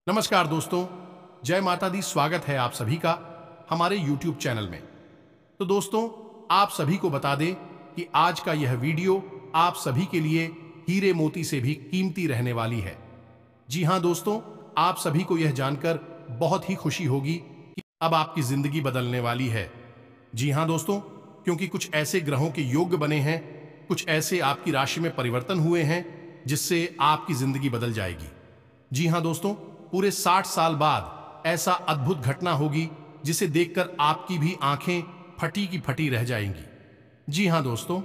नमस्कार दोस्तों, जय माता दी। स्वागत है आप सभी का हमारे YouTube चैनल में। तो दोस्तों, आप सभी को बता दें कि आज का यह वीडियो आप सभी के लिए हीरे मोती से भी कीमती रहने वाली है। जी हाँ दोस्तों, आप सभी को यह जानकर बहुत ही खुशी होगी कि अब आपकी जिंदगी बदलने वाली है। जी हाँ दोस्तों, क्योंकि कुछ ऐसे ग्रहों के योग बने हैं, कुछ ऐसे आपकी राशि में परिवर्तन हुए हैं जिससे आपकी जिंदगी बदल जाएगी। जी हाँ दोस्तों, पूरे 60 साल बाद ऐसा अद्भुत घटना होगी जिसे देखकर आपकी भी आंखें फटी की फटी रह जाएंगी। जी हाँ दोस्तों,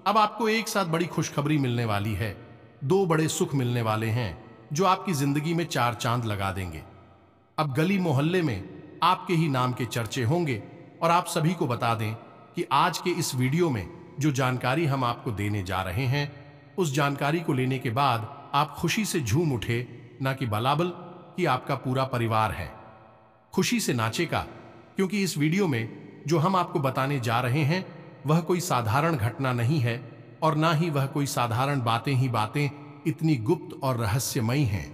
अब आपको एक साथ बड़ी खुशखबरी मिलने वाली है। दो बड़े सुख मिलने वाले हैं जो आपकी जिंदगी में चार चांद लगा देंगे। अब गली मोहल्ले में आपके ही नाम के चर्चे होंगे। और आप सभी को बता दें कि आज के इस वीडियो में जो जानकारी हम आपको देने जा रहे हैं, उस जानकारी को लेने के बाद आप खुशी से झूम उठे, ना कि बलाबल कि आपका पूरा परिवार है खुशी से नाचेगा। क्योंकि इस वीडियो में जो हम आपको बताने जा रहे हैं वह कोई साधारण घटना नहीं है, और ना ही वह कोई साधारण बातें इतनी गुप्त और रहस्यमयी हैं।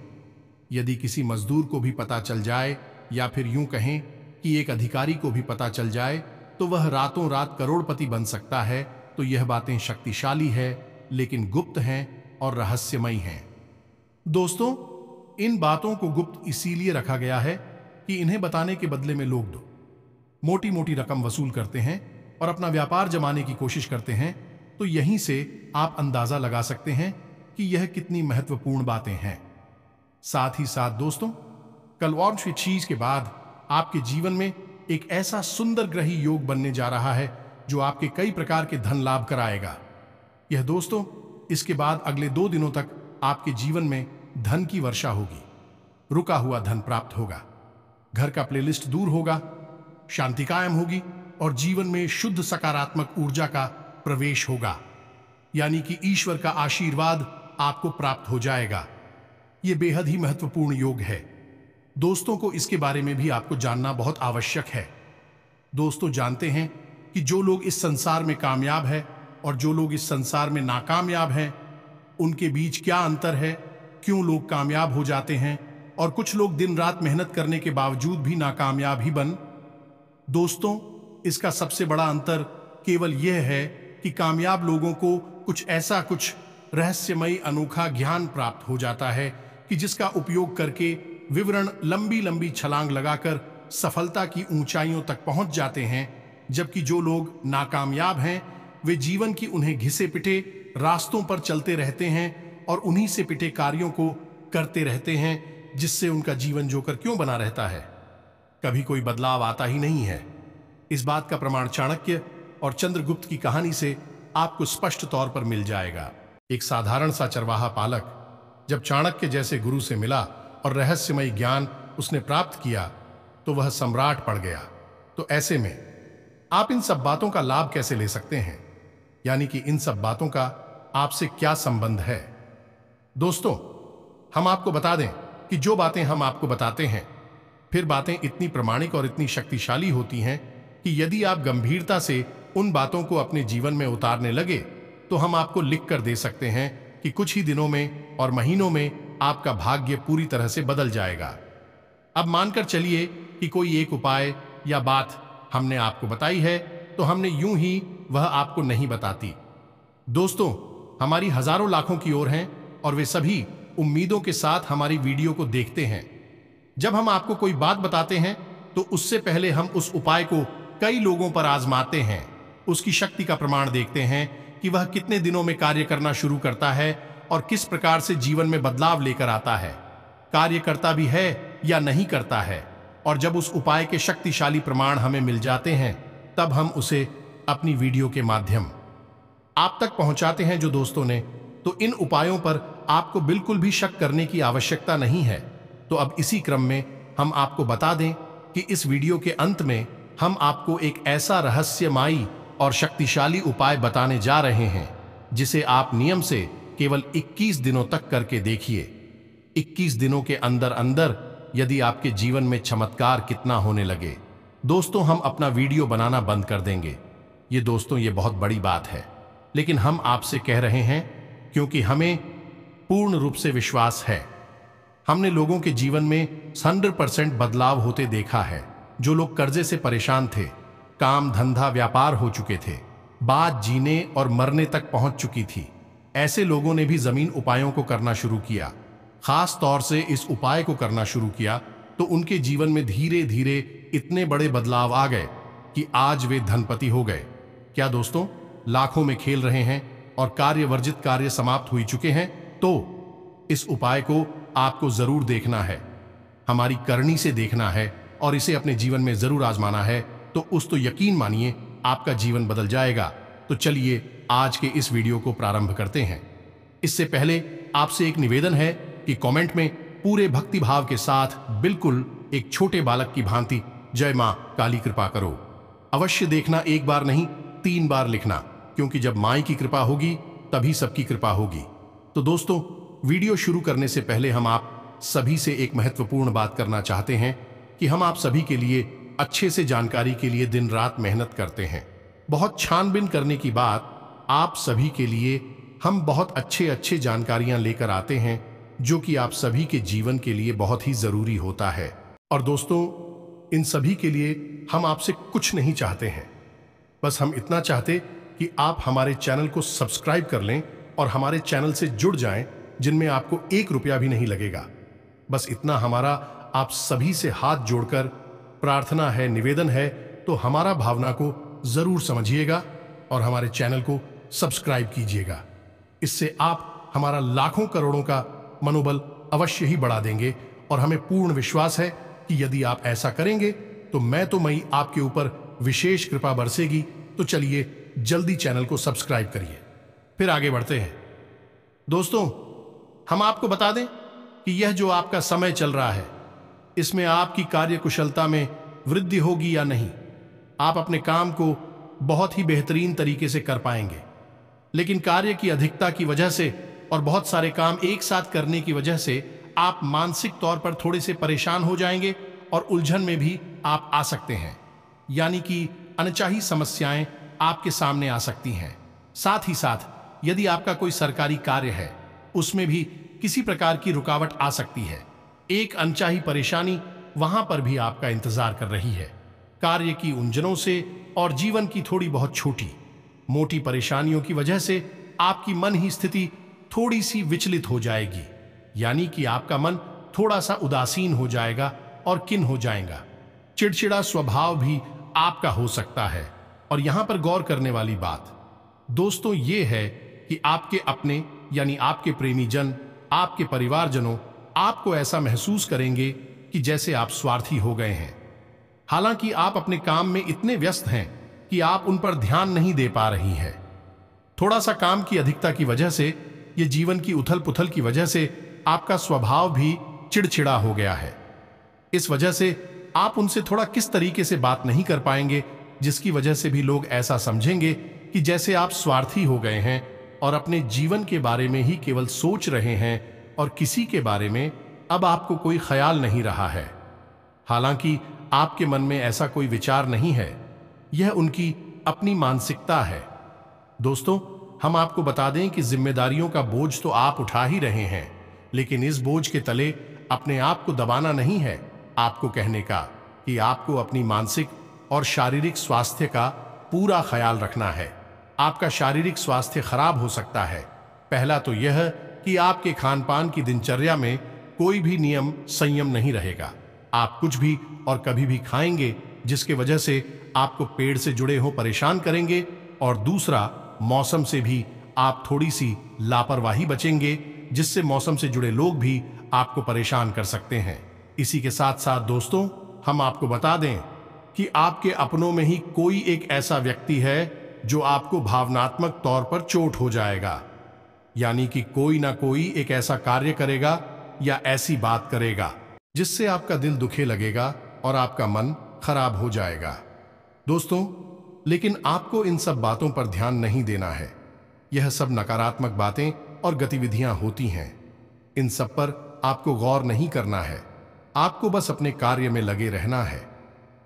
यदि किसी मजदूर को भी पता चल जाए, या फिर यूं कहें कि एक अधिकारी को भी पता चल जाए, तो वह रातों रात करोड़पति बन सकता है। तो यह बातें शक्तिशाली है, लेकिन गुप्त हैं और रहस्यमयी हैं। दोस्तों, इन बातों को गुप्त इसीलिए रखा गया है कि इन्हें बताने के बदले में लोग मोटी मोटी रकम वसूल करते हैं और अपना व्यापार जमाने की कोशिश करते हैं। तो यहीं से आप अंदाजा लगा सकते हैं कि यह कितनी महत्वपूर्ण बातें हैं। साथ ही साथ दोस्तों, कल और चीज के बाद आपके जीवन में एक ऐसा सुंदर ग्रही योग बनने जा रहा है जो आपके कई प्रकार के धन लाभ कराएगा। यह दोस्तों, इसके बाद अगले 2 दिनों तक आपके जीवन में धन की वर्षा होगी। रुका हुआ धन प्राप्त होगा, घर का प्लेलिस्ट दूर होगा, शांति कायम होगी और जीवन में शुद्ध सकारात्मक ऊर्जा का प्रवेश होगा। यानी कि ईश्वर का आशीर्वाद आपको प्राप्त हो जाएगा। यह बेहद ही महत्वपूर्ण योग है दोस्तों। को इसके बारे में भी आपको जानना बहुत आवश्यक है। दोस्तों, जानते हैं कि जो लोग इस संसार में कामयाब है और जो लोग इस संसार में नाकामयाब हैं, उनके बीच क्या अंतर है, क्यों लोग कामयाब हो जाते हैं और कुछ लोग दिन रात मेहनत करने के बावजूद भी नाकामयाब ही बन। दोस्तों, इसका सबसे बड़ा अंतर केवल यह है कि कामयाब लोगों को कुछ रहस्यमयी अनोखा ज्ञान प्राप्त हो जाता है कि जिसका उपयोग करके विवरण लंबी लंबी छलांग लगाकर सफलता की ऊंचाइयों तक पहुंच जाते हैं। जबकि जो लोग नाकामयाब हैं, वे जीवन की उन्हें घिसे पिटे रास्तों पर चलते रहते हैं और उन्हीं से पिटे कार्यों को करते रहते हैं, जिससे उनका जीवन जोकर क्यों बना रहता है, कभी कोई बदलाव आता ही नहीं है। इस बात का प्रमाण चाणक्य और चंद्रगुप्त की कहानी से आपको स्पष्ट तौर पर मिल जाएगा। एक साधारण सा चरवाहा पालक जब चाणक्य जैसे गुरु से मिला और रहस्यमय ज्ञान उसने प्राप्त किया, तो वह सम्राट पड़ गया। तो ऐसे में आप इन सब बातों का लाभ कैसे ले सकते हैं, यानी कि इन सब बातों का आपसे क्या संबंध है। दोस्तों, हम आपको बता दें कि जो बातें हम आपको बताते हैं, फिर बातें इतनी प्रामाणिक और इतनी शक्तिशाली होती हैं कि यदि आप गंभीरता से उन बातों को अपने जीवन में उतारने लगे, तो हम आपको लिख कर दे सकते हैं कि कुछ ही दिनों में और महीनों में आपका भाग्य पूरी तरह से बदल जाएगा। अब मानकर चलिए कि कोई एक उपाय या बात हमने आपको बताई है, तो हमने यूं ही वह आपको नहीं बताती। दोस्तों, हमारी हजारों लाखों की ओर हैं और वे सभी उम्मीदों के साथ हमारी वीडियो को देखते हैं। जब हम आपको कोई बात बताते हैं, तो उससे पहले हम उस उपाय को कई लोगों पर आजमाते हैं, उसकी शक्ति का प्रमाण देखते हैं कि वह कितने दिनों में कार्य करना शुरू करता है और किस प्रकार से जीवन में बदलाव लेकर आता है, कार्य करता भी है या नहीं करता है। और जब उस उपाय के शक्तिशाली प्रमाण हमें मिल जाते हैं, तब हम उसे अपनी वीडियो के माध्यम आप तक पहुंचाते हैं जो दोस्तों ने। तो इन उपायों पर आपको बिल्कुल भी शक करने की आवश्यकता नहीं है। तो अब इसी क्रम में हम आपको बता दें कि इस वीडियो के अंत में हम आपको एक ऐसा रहस्यमयी और शक्तिशाली उपाय बताने जा रहे हैं, जिसे आप नियम से केवल 21 दिनों तक करके देखिए। 21 दिनों के अंदर अंदर यदि आपके जीवन में चमत्कार कितना होने लगे, दोस्तों, हम अपना वीडियो बनाना बंद कर देंगे। ये दोस्तों, ये बहुत बड़ी बात है, लेकिन हम आपसे कह रहे हैं क्योंकि हमें पूर्ण रूप से विश्वास है। हमने लोगों के जीवन में 100% बदलाव होते देखा है। जो लोग कर्जे से परेशान थे, काम धंधा व्यापार हो चुके थे, बात जीने और मरने तक पहुंच चुकी थी, ऐसे लोगों ने भी जमीन उपायों को करना शुरू किया। खास तौर से इस उपाय को करना शुरू किया तो उनके जीवन में धीरे धीरे इतने बड़े बदलाव आ गए कि आज वे धनपति हो गए। क्या दोस्तों, लाखों में खेल रहे हैं और कार्य वर्जित कार्य समाप्त हो चुके हैं? तो इस उपाय को आपको जरूर देखना है, हमारी करनी से देखना है और इसे अपने जीवन में जरूर आजमाना है। तो यकीन मानिए आपका जीवन बदल जाएगा। तो चलिए आज के इस वीडियो को प्रारंभ करते हैं। इससे पहले आपसे एक निवेदन है कि कमेंट में पूरे भक्ति भाव के साथ बिल्कुल एक छोटे बालक की भांति जय मां काली कृपा करो अवश्य देखना। एक बार नहीं 3 बार लिखना, क्योंकि जब माई की कृपा होगी तभी सबकी कृपा होगी। तो दोस्तों, वीडियो शुरू करने से पहले हम आप सभी से एक महत्वपूर्ण बात करना चाहते हैं कि हम आप सभी के लिए अच्छे से जानकारी के लिए दिन रात मेहनत करते हैं। बहुत छानबीन करने की बात आप सभी के लिए हम बहुत अच्छे जानकारियां लेकर आते हैं, जो कि आप सभी के जीवन के लिए बहुत ही जरूरी होता है। और दोस्तों, इन सभी के लिए हम आपसे कुछ नहीं चाहते हैं, बस हम इतना चाहते कि आप हमारे चैनल को सब्सक्राइब कर लें और हमारे चैनल से जुड़ जाएं, जिनमें आपको 1 रुपया भी नहीं लगेगा। बस इतना हमारा आप सभी से हाथ जोड़कर प्रार्थना है, निवेदन है। तो हमारा भावना को जरूर समझिएगा और हमारे चैनल को सब्सक्राइब कीजिएगा। इससे आप हमारा लाखों करोड़ों का मनोबल अवश्य ही बढ़ा देंगे और हमें पूर्ण विश्वास है कि यदि आप ऐसा करेंगे तो मई आपके ऊपर विशेष कृपा बरसेगी। तो चलिए जल्दी चैनल को सब्सक्राइब करिए। फिर आगे बढ़ते हैं। दोस्तों, हम आपको बता दें कि यह जो आपका समय चल रहा है, इसमें आपकी कार्यकुशलता में वृद्धि होगी या नहीं। आप अपने काम को बहुत ही बेहतरीन तरीके से कर पाएंगे, लेकिन कार्य की अधिकता की वजह से और बहुत सारे काम एक साथ करने की वजह से आप मानसिक तौर पर थोड़े से परेशान हो जाएंगे और उलझन में भी आप आ सकते हैं। यानी कि अनचाही समस्याएं आपके सामने आ सकती हैं। साथ ही साथ यदि आपका कोई सरकारी कार्य है, उसमें भी किसी प्रकार की रुकावट आ सकती है। एक अनचाही परेशानी वहां पर भी आपका इंतजार कर रही है। कार्य की उलझनों से और जीवन की थोड़ी बहुत छोटी मोटी परेशानियों की वजह से आपकी मन ही स्थिति थोड़ी सी विचलित हो जाएगी। यानी कि आपका मन थोड़ा सा उदासीन हो जाएगा और खिन्न हो जाएगा। चिड़चिड़ा स्वभाव भी आपका हो सकता है। और यहां पर गौर करने वाली बात दोस्तों ये है कि आपके अपने यानी आपके प्रेमी जन, आपके परिवारजनों आपको ऐसा महसूस करेंगे कि जैसे आप स्वार्थी हो गए हैं। हालांकि आप अपने काम में इतने व्यस्त हैं कि आप उन पर ध्यान नहीं दे पा रही हैं। थोड़ा सा काम की अधिकता की वजह से, ये जीवन की उथल पुथल की वजह से आपका स्वभाव भी चिड़चिड़ा हो गया है। इस वजह से आप उनसे थोड़ा किस तरीके से बात नहीं कर पाएंगे, जिसकी वजह से भी लोग ऐसा समझेंगे कि जैसे आप स्वार्थी हो गए हैं और अपने जीवन के बारे में ही केवल सोच रहे हैं और किसी के बारे में अब आपको कोई ख्याल नहीं रहा है। हालांकि आपके मन में ऐसा कोई विचार नहीं है, यह उनकी अपनी मानसिकता है। दोस्तों, हम आपको बता दें कि जिम्मेदारियों का बोझ तो आप उठा ही रहे हैं, लेकिन इस बोझ के तले अपने आप को दबाना नहीं है। आपको कहने का कि आपको अपनी मानसिक और शारीरिक स्वास्थ्य का पूरा ख्याल रखना है। आपका शारीरिक स्वास्थ्य खराब हो सकता है। पहला तो यह कि आपके खान पान की दिनचर्या में कोई भी नियम संयम नहीं रहेगा। आप कुछ भी और कभी भी खाएंगे, जिसके वजह से आपको पेट से जुड़े हो परेशान करेंगे। और दूसरा, मौसम से भी आप थोड़ी सी लापरवाही बचेंगे, जिससे मौसम से जुड़े लोग भी आपको परेशान कर सकते हैं। इसी के साथ साथ दोस्तों, हम आपको बता दें कि आपके अपनों में ही कोई एक ऐसा व्यक्ति है जो आपको भावनात्मक तौर पर चोट हो जाएगा। यानी कि कोई ना कोई एक ऐसा कार्य करेगा या ऐसी बात करेगा जिससे आपका दिल दुखे लगेगा और आपका मन खराब हो जाएगा। दोस्तों, लेकिन आपको इन सब बातों पर ध्यान नहीं देना है। यह सब नकारात्मक बातें और गतिविधियां होती हैं। इन सब पर आपको गौर नहीं करना है। आपको बस अपने कार्य में लगे रहना है।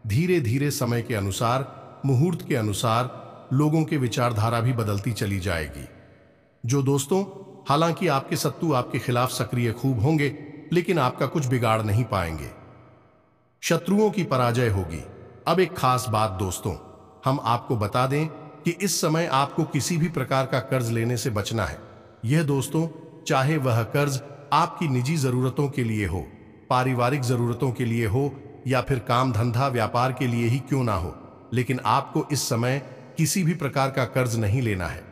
धीरे धीरे समय के अनुसार, मुहूर्त के अनुसार लोगों के विचारधारा भी बदलती चली जाएगी। जो दोस्तों, हालांकि आपके शत्रु आपके खिलाफ सक्रिय खूब होंगे, लेकिन आपका कुछ बिगाड़ नहीं पाएंगे। शत्रुओं की पराजय होगी। अब एक खास बात दोस्तों, हम आपको बता दें कि इस समय आपको किसी भी प्रकार का कर्ज लेने से बचना है। यह दोस्तों, चाहे वह कर्ज आपकी निजी जरूरतों के लिए हो, पारिवारिक जरूरतों के लिए हो या फिर काम धंधा व्यापार के लिए ही क्यों ना हो, लेकिन आपको इस समय किसी भी प्रकार का कर्ज नहीं लेना है।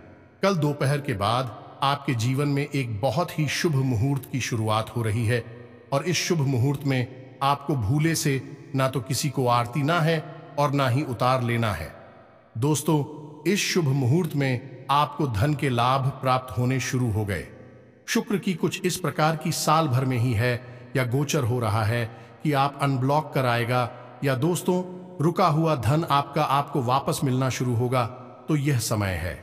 कल दोपहर के बाद आपके जीवन में एक बहुत ही शुभ मुहूर्त की शुरुआत हो रही है और इस शुभ मुहूर्त में आपको भूले से ना तो किसी को आरती ना है और ना ही उतार लेना है। दोस्तों, इस शुभ मुहूर्त में आपको धन के लाभ प्राप्त होने शुरू हो गए। शुक्र की कुछ इस प्रकार की साल भर में ही है या गोचर हो रहा है कि आप अनब्लॉक कराएगा या दोस्तों रुका हुआ धन आपको वापस मिलना शुरू होगा। तो यह समय है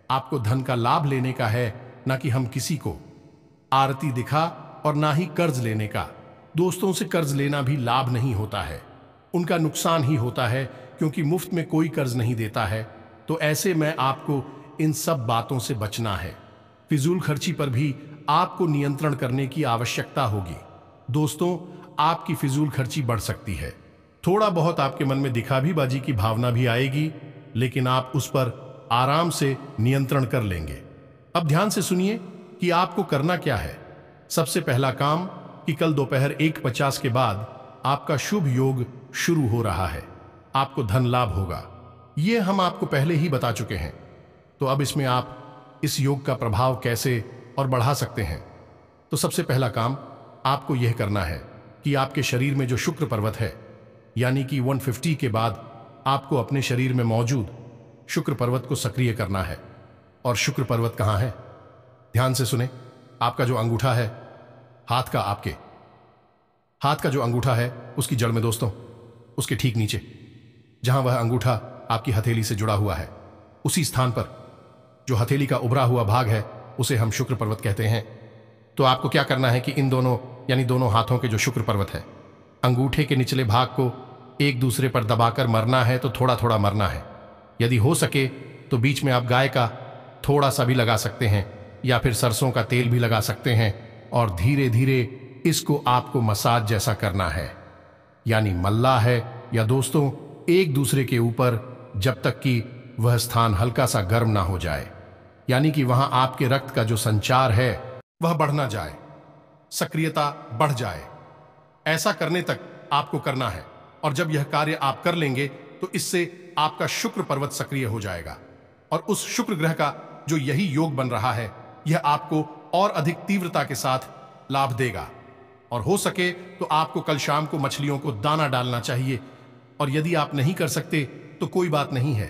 आपको धन का लाभ लेने का है, ना कि हम किसी को आरती दिखा और ना ही कर्ज लेने का। दोस्तों से कर्ज लेना भी लाभ नहीं होता है, उनका नुकसान ही होता है, क्योंकि मुफ्त में कोई कर्ज नहीं देता है। तो ऐसे में आपको इन सब बातों से बचना है। फिजूल खर्ची पर भी आपको नियंत्रण करने की आवश्यकता होगी। दोस्तों, आपकी फिजूल खर्ची बढ़ सकती है, थोड़ा बहुत आपके मन में दिखावीबाजी की भावना भी आएगी, लेकिन आप उस पर आराम से नियंत्रण कर लेंगे। अब ध्यान से सुनिए कि आपको करना क्या है। सबसे पहला काम कि कल दोपहर 1:50 के बाद आपका शुभ योग शुरू हो रहा है, आपको धन लाभ होगा। यह हम आपको पहले ही बता चुके हैं। तो अब इसमें आप इस योग का प्रभाव कैसे और बढ़ा सकते हैं। तो सबसे पहला काम आपको यह करना है कि आपके शरीर में जो शुक्र पर्वत है, यानी कि 150 के बाद आपको अपने शरीर में मौजूद शुक्र पर्वत को सक्रिय करना है। और शुक्र पर्वत कहाँ है? ध्यान से सुने। आपका जो अंगूठा है, आपके हाथ का जो अंगूठा है उसकी जड़ में दोस्तों, उसके ठीक नीचे जहां वह अंगूठा आपकी हथेली से जुड़ा हुआ है, उसी स्थान पर जो हथेली का उभरा हुआ भाग है उसे हम शुक्र पर्वत कहते हैं। तो आपको क्या करना है कि इन दोनों यानी दोनों हाथों के जो शुक्र पर्वत है, अंगूठे के निचले भाग को एक दूसरे पर दबाकर मरना है। तो थोड़ा थोड़ा मरना है। यदि हो सके तो बीच में आप गाय का थोड़ा सा भी लगा सकते हैं या फिर सरसों का तेल भी लगा सकते हैं और धीरे धीरे इसको आपको मसाज जैसा करना है, यानी मल्ला है या दोस्तों एक दूसरे के ऊपर, जब तक कि वह स्थान हल्का सा गर्म ना हो जाए, यानी कि वहां आपके रक्त का जो संचार है वह बढ़ना जाए, सक्रियता बढ़ जाए। ऐसा करने तक आपको करना है। और जब यह कार्य आप कर लेंगे तो इससे आपका शुक्र पर्वत सक्रिय हो जाएगा और उस शुक्र ग्रह का जो यही योग बन रहा है, यह आपको और अधिक तीव्रता के साथ लाभ देगा। और हो सके तो आपको कल शाम को मछलियों को दाना डालना चाहिए। और यदि आप नहीं कर सकते तो कोई बात नहीं है,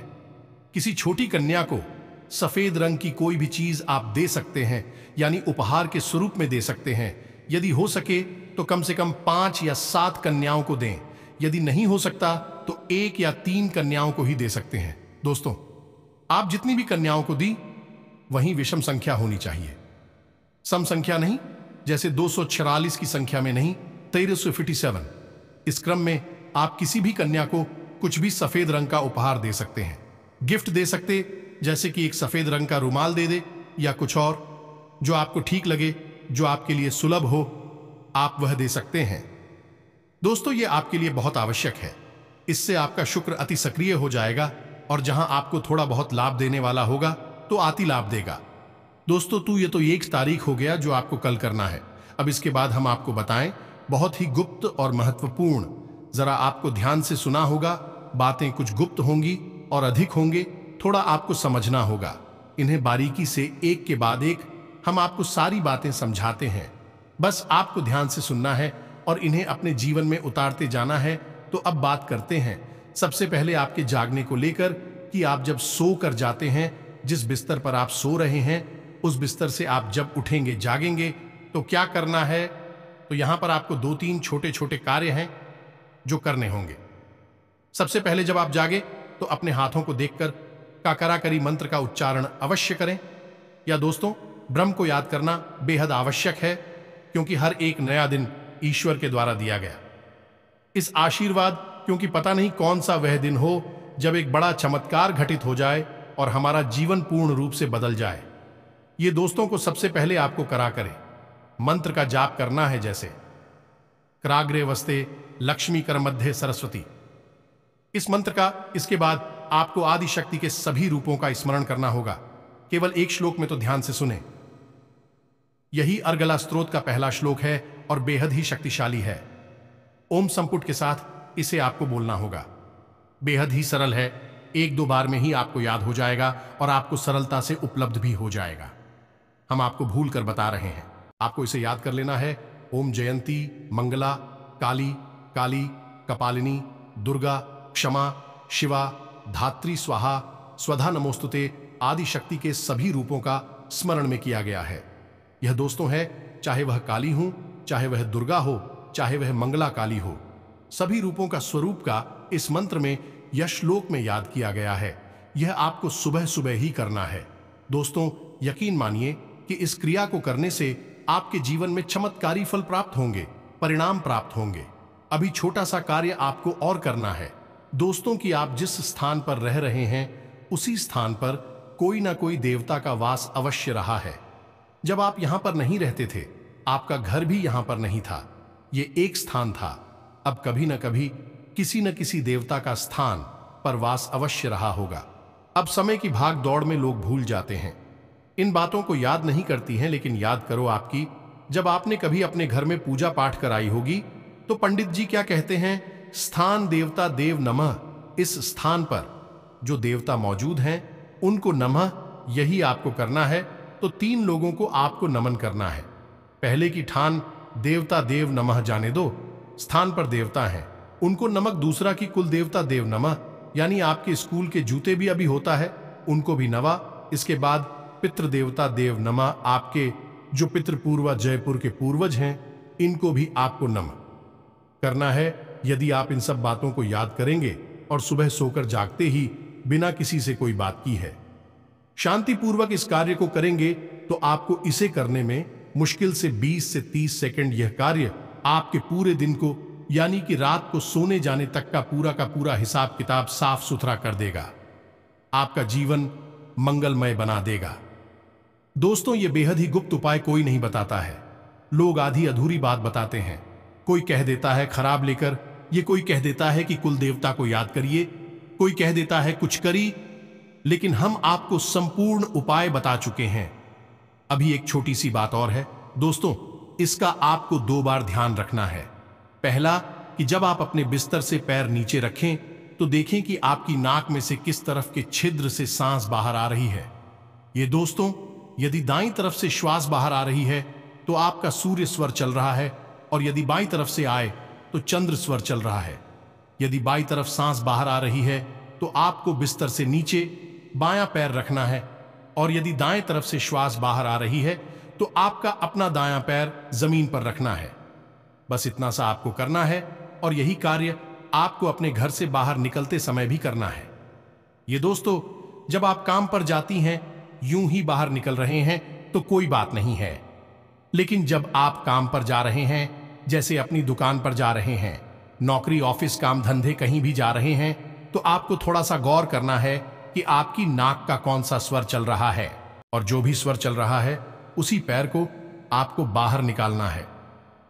किसी छोटी कन्या को सफेद रंग की कोई भी चीज आप दे सकते हैं, यानी उपहार के स्वरूप में दे सकते हैं। यदि हो सके तो कम से कम 5 या 7 कन्याओं को दें। यदि नहीं हो सकता तो 1 या 3 कन्याओं को ही दे सकते हैं। दोस्तों, आप जितनी भी कन्याओं को दी वहीं विषम संख्या होनी चाहिए, सम संख्या नहीं, जैसे 244 की संख्या में नहीं, 1357। इस क्रम में आप किसी भी कन्या को कुछ भी सफेद रंग का उपहार दे सकते हैं, गिफ्ट दे सकते, जैसे कि एक सफेद रंग का रुमाल दे दे या कुछ और जो आपको ठीक लगे, जो आपके लिए सुलभ हो, आप वह दे सकते हैं। दोस्तों, यह आपके लिए बहुत आवश्यक है। इससे आपका शुक्र अति सक्रिय हो जाएगा और जहां आपको थोड़ा बहुत लाभ देने वाला होगा तो अति लाभ देगा। दोस्तों, ये तो 1 तारीख हो गया जो आपको कल करना है। अब इसके बाद हम आपको बताएं, बहुत ही गुप्त और महत्वपूर्ण, जरा आपको ध्यान से सुना होगा। बातें कुछ गुप्त होंगी और अधिक होंगे, थोड़ा आपको समझना होगा। इन्हें बारीकी से एक के बाद एक हम आपको सारी बातें समझाते हैं, बस आपको ध्यान से सुनना है और इन्हें अपने जीवन में उतारते जाना है। तो अब बात करते हैं सबसे पहले आपके जागने को लेकर कि आप जब सो कर जाते हैं, जिस बिस्तर पर आप सो रहे हैं, उस बिस्तर से आप जब उठेंगे जागेंगे तो क्या करना है। तो यहां पर आपको 2-3 छोटे छोटे कार्य हैं जो करने होंगे। सबसे पहले जब आप जागे तो अपने हाथों को देखकर काकराकरी मंत्र का उच्चारण अवश्य करें। या दोस्तों, ब्रह्म को याद करना बेहद आवश्यक है, क्योंकि हर एक नया दिन ईश्वर के द्वारा दिया गया। इस आशीर्वाद, क्योंकि पता नहीं कौन सा वह दिन हो जब एक बड़ा चमत्कार घटित हो जाए और हमारा जीवन पूर्ण रूप से बदल जाए। ये दोस्तों को सबसे पहले आपको करा करें। मंत्र का जाप करना है, जैसे कराग्रे वस्ते लक्ष्मी कर मध्य सरस्वती। इस मंत्र का इसके बाद आपको आदि शक्ति के सभी रूपों का स्मरण करना होगा। केवल एक श्लोक में तो ध्यान से सुने। यही अर्गला स्तोत्र का पहला श्लोक है और बेहद ही शक्तिशाली है। ओम संपुट के साथ इसे आपको बोलना होगा। बेहद ही सरल है, एक दो बार में ही आपको याद हो जाएगा और आपको सरलता से उपलब्ध भी हो जाएगा। हम आपको भूल कर बता रहे हैं, आपको इसे याद कर लेना है। ओम जयंती मंगला काली काली कपालिनी दुर्गा क्षमा शिवा धात्री स्वाहा स्वधा नमोस्तुते आदि शक्ति के सभी रूपों का स्मरण में किया गया है। यह दोस्तों है, चाहे वह काली हो, चाहे वह दुर्गा हो, चाहे वह मंगला काली हो, सभी रूपों का स्वरूप का इस मंत्र में या श्लोक में याद किया गया है। यह आपको सुबह सुबह ही करना है। दोस्तों, यकीन मानिए कि इस क्रिया को करने से आपके जीवन में चमत्कारी फल प्राप्त होंगे, परिणाम प्राप्त होंगे। अभी छोटा सा कार्य आपको और करना है दोस्तों, कि आप जिस स्थान पर रह रहे हैं उसी स्थान पर कोई ना कोई देवता का वास अवश्य रहा है। जब आप यहां पर नहीं रहते थे, आपका घर भी यहां पर नहीं था, ये एक स्थान था। अब कभी न कभी किसी न किसी देवता का स्थान पर वास अवश्य रहा होगा। अब समय की भाग दौड़ में लोग भूल जाते हैं, इन बातों को याद नहीं करती हैं, लेकिन याद करो आपकी, जब आपने कभी अपने घर में पूजा पाठ कराई होगी तो पंडित जी क्या कहते हैं, स्थान देवता देव नमः। इस स्थान पर जो देवता मौजूद हैं उनको नमः, यही आपको करना है। तो 3 लोगों को आपको नमन करना है। पहले की ठान देवता देव नमः जाने दो, स्थान पर देवता हैं उनको नमक। दूसरा की कुल देवता देव नमः, यानी आपके स्कूल के जूते भी अभी होता है, उनको भी नवा। इसके बाद पितृ देवता देव नमः, आपके जो पितृपूर्वा जयपुर के पूर्वज हैं इनको भी आपको नम करना है। यदि आप इन सब बातों को याद करेंगे और सुबह सोकर जागते ही बिना किसी से कोई बात की है शांतिपूर्वक इस कार्य को करेंगे तो आपको इसे करने में मुश्किल से 20 से 30 सेकंड यह कार्य आपके पूरे दिन को, यानी कि रात को सोने जाने तक का पूरा हिसाब किताब साफ सुथरा कर देगा, आपका जीवन मंगलमय बना देगा। दोस्तों, ये बेहद ही गुप्त उपाय कोई नहीं बताता है। लोग आधी अधूरी बात बताते हैं। कोई कह देता है खराब लेकर, ये कोई कह देता है कि कुल देवता को याद करिए, कोई कह देता है कुछ करी, लेकिन हम आपको संपूर्ण उपाय बता चुके हैं। अभी एक छोटी सी बात और है दोस्तों, इसका आपको 2 बार ध्यान रखना है। पहला कि जब आप अपने बिस्तर से पैर नीचे रखें तो देखें कि आपकी नाक में से किस तरफ के छिद्र से सांस बाहर आ रही है। ये दोस्तों, यदि दाईं तरफ से श्वास बाहर आ रही है तो आपका सूर्य स्वर चल रहा है, और यदि बाईं तरफ से आए तो चंद्र स्वर चल रहा है। यदि बाईं तरफ सांस बाहर आ रही है तो आपको बिस्तर से नीचे बायां पैर रखना है, और यदि दाएं तरफ से श्वास बाहर आ रही है तो आपका अपना दायां पैर जमीन पर रखना है। बस इतना सा आपको करना है, और यही कार्य आपको अपने घर से बाहर निकलते समय भी करना है। ये दोस्तों, जब आप काम पर जाती हैं, यूं ही बाहर निकल रहे हैं तो कोई बात नहीं है, लेकिन जब आप काम पर जा रहे हैं, जैसे अपनी दुकान पर जा रहे हैं, नौकरी ऑफिस काम धंधे कहीं भी जा रहे हैं, तो आपको थोड़ा सा गौर करना है कि आपकी नाक का कौन सा स्वर चल रहा है, और जो भी स्वर चल रहा है उसी पैर को आपको बाहर निकालना है।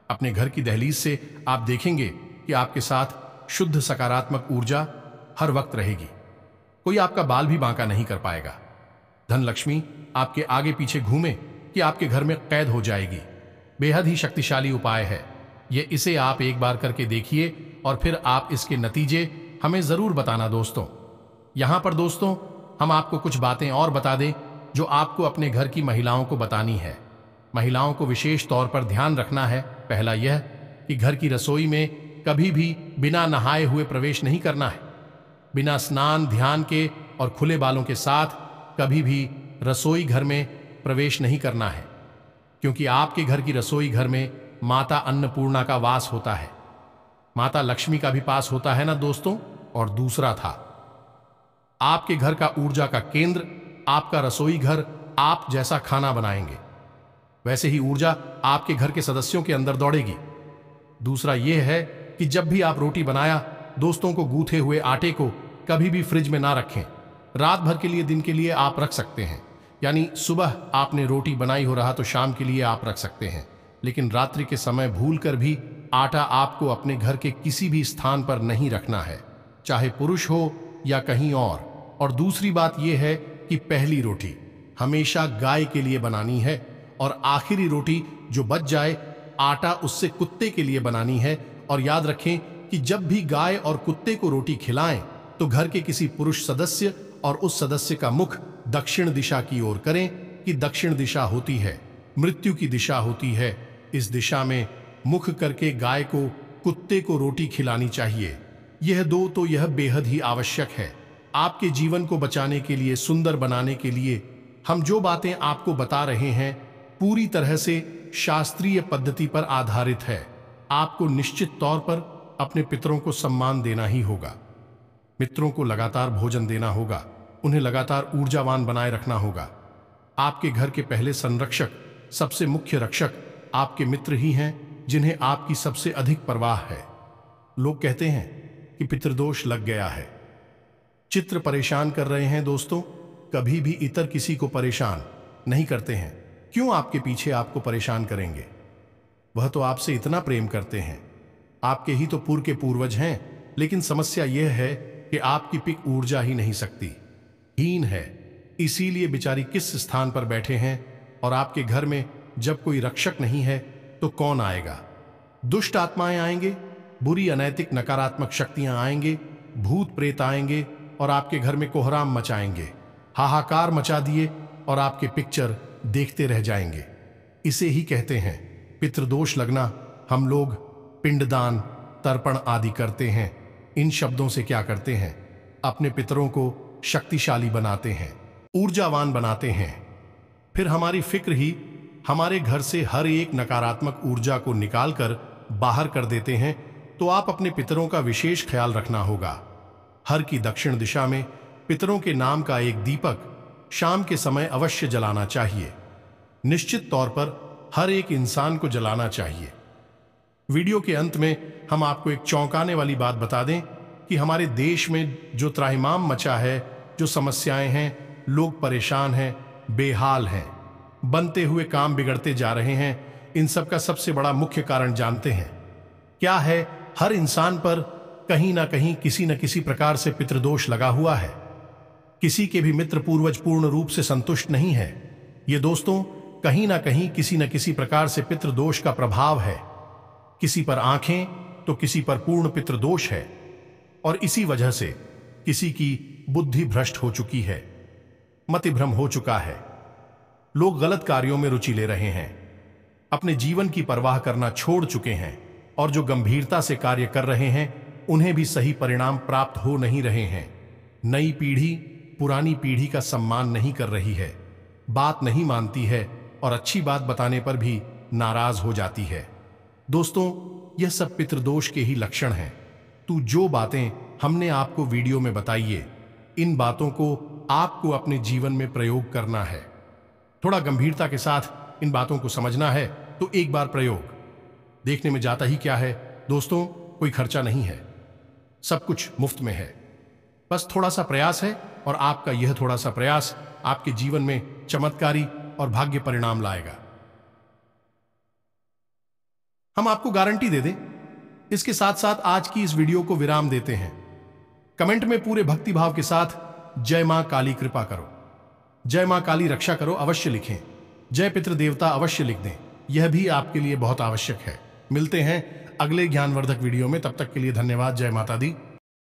अपने घर की दहलीज से आप देखेंगे कि आपके साथ शुद्ध सकारात्मक ऊर्जा हर वक्त रहेगी। कोई आपका बाल भी बांका नहीं कर पाएगा। धन लक्ष्मी आपके आगे पीछे घूमे कि आपके घर में कैद हो जाएगी। बेहद ही शक्तिशाली उपाय है ये। इसे आप एक बार करके देखिए और फिर आप इसके नतीजे हमें जरूर बताना दोस्तों। यहां पर दोस्तों हम आपको कुछ बातें और बता दें जो आपको अपने घर की महिलाओं को बतानी है। महिलाओं को विशेष तौर पर ध्यान रखना है। पहला यह कि घर की रसोई में कभी भी बिना नहाए हुए प्रवेश नहीं करना है। बिना स्नान ध्यान के और खुले बालों के साथ कभी भी रसोई घर में प्रवेश नहीं करना है, क्योंकि आपके घर की रसोई घर में माता अन्नपूर्णा का वास होता है, माता लक्ष्मी का भी पास होता है ना दोस्तों। और दूसरा था, आपके घर का ऊर्जा का केंद्र आपका रसोई घर। आप जैसा खाना बनाएंगे वैसे ही ऊर्जा आपके घर के सदस्यों के अंदर दौड़ेगी। दूसरा यह है कि जब भी आप रोटी बनाया दोस्तों को गूंथे हुए आटे को कभी भी फ्रिज में ना रखें। रात भर के लिए, दिन के लिए आप रख सकते हैं, यानी सुबह आपने रोटी बनाई हो रहा तो शाम के लिए आप रख सकते हैं। लेकिन रात्रि के समय भूलकर भी आटा आपको अपने घर के किसी भी स्थान पर नहीं रखना है, चाहे पुरुष हो या कहीं और दूसरी बात यह है कि पहली रोटी हमेशा गाय के लिए बनानी है और आखिरी रोटी जो बच जाए आटा उससे कुत्ते के लिए बनानी है। और याद रखें कि जब भी गाय और कुत्ते को रोटी खिलाएं तो घर के किसी पुरुष सदस्य और उस सदस्य का मुख दक्षिण दिशा की ओर करें कि दक्षिण दिशा होती है मृत्यु की दिशा होती है। इस दिशा में मुख करके गाय को कुत्ते को रोटी खिलानी चाहिए। यह दो तो यह बेहद ही आवश्यक है। आपके जीवन को बचाने के लिए, सुंदर बनाने के लिए हम जो बातें आपको बता रहे हैं पूरी तरह से शास्त्रीय पद्धति पर आधारित है। आपको निश्चित तौर पर अपने पितरों को सम्मान देना ही होगा, मित्रों को लगातार भोजन देना होगा, उन्हें लगातार ऊर्जावान बनाए रखना होगा। आपके घर के पहले संरक्षक, सबसे मुख्य रक्षक आपके मित्र ही हैं जिन्हें आपकी सबसे अधिक परवाह है। लोग कहते हैं कि पितृदोष लग गया है, चित्र परेशान कर रहे हैं। दोस्तों, कभी भी इतर किसी को परेशान नहीं करते हैं। क्यों आपके पीछे आपको परेशान करेंगे? वह तो आपसे इतना प्रेम करते हैं, आपके ही तो पूर्व के पूर्वज हैं। लेकिन समस्या यह है कि आपकी पिक ऊर्जा ही नहीं सकती, हीन है, इसीलिए बेचारी किस स्थान पर बैठे हैं। और आपके घर में जब कोई रक्षक नहीं है तो कौन आएगा? दुष्ट आत्माएं आएंगे, बुरी अनैतिक नकारात्मक शक्तियां आएंगे, भूत प्रेत आएंगे और आपके घर में कोहराम मचाएंगे, हाहाकार मचा दिए और आपके पिक्चर देखते रह जाएंगे। इसे ही कहते हैं पितृदोष लगना। हम लोग पिंडदान, तर्पण आदि करते हैं। इन शब्दों से क्या करते हैं? अपने पितरों को शक्तिशाली बनाते हैं, ऊर्जावान बनाते हैं। फिर हमारी फिक्र ही हमारे घर से हर एक नकारात्मक ऊर्जा को निकालकर बाहर कर देते हैं। तो आप अपने पितरों का विशेष ख्याल रखना होगा। हर की दक्षिण दिशा में पितरों के नाम का एक दीपक शाम के समय अवश्य जलाना चाहिए। निश्चित तौर पर हर एक इंसान को जलाना चाहिए। वीडियो के अंत में हम आपको एक चौंकाने वाली बात बता दें कि हमारे देश में जो त्राहिमाम मचा है, जो समस्याएं हैं, लोग परेशान हैं, बेहाल हैं, बनते हुए काम बिगड़ते जा रहे हैं। इन सब का सबसे बड़ा मुख्य कारण जानते हैं क्या है? हर इंसान पर कहीं ना कहीं किसी न किसी प्रकार से पितृदोष लगा हुआ है। किसी के भी मित्र पूर्वज पूर्ण रूप से संतुष्ट नहीं है। ये दोस्तों कहीं ना कहीं किसी न किसी प्रकार से पितृदोष का प्रभाव है। किसी पर आंखें तो किसी पर पूर्ण पितृदोष है और इसी वजह से किसी की बुद्धि भ्रष्ट हो चुकी है, मतिभ्रम हो चुका है। लोग गलत कार्यों में रुचि ले रहे हैं, अपने जीवन की परवाह करना छोड़ चुके हैं और जो गंभीरता से कार्य कर रहे हैं उन्हें भी सही परिणाम प्राप्त हो नहीं रहे हैं। नई पीढ़ी पुरानी पीढ़ी का सम्मान नहीं कर रही है, बात नहीं मानती है और अच्छी बात बताने पर भी नाराज हो जाती है। दोस्तों, यह सब पितृदोष के ही लक्षण हैं। तो जो बातें हमने आपको वीडियो में बताई है, इन बातों को आपको अपने जीवन में प्रयोग करना है। थोड़ा गंभीरता के साथ इन बातों को समझना है। तो एक बार प्रयोग देखने में जाता ही क्या है दोस्तों, कोई खर्चा नहीं है, सब कुछ मुफ्त में है। बस थोड़ा सा प्रयास है और आपका यह थोड़ा सा प्रयास आपके जीवन में चमत्कारी और भाग्य परिणाम लाएगा। हम आपको गारंटी दे दें। इसके साथ साथ आज की इस वीडियो को विराम देते हैं। कमेंट में पूरे भक्तिभाव के साथ जय मां काली कृपा करो, जय मां काली रक्षा करो अवश्य लिखें। जय पितृदेवता अवश्य लिख दें, यह भी आपके लिए बहुत आवश्यक है। मिलते हैं अगले ज्ञानवर्धक वीडियो में, तब तक के लिए धन्यवाद। जय माता दी।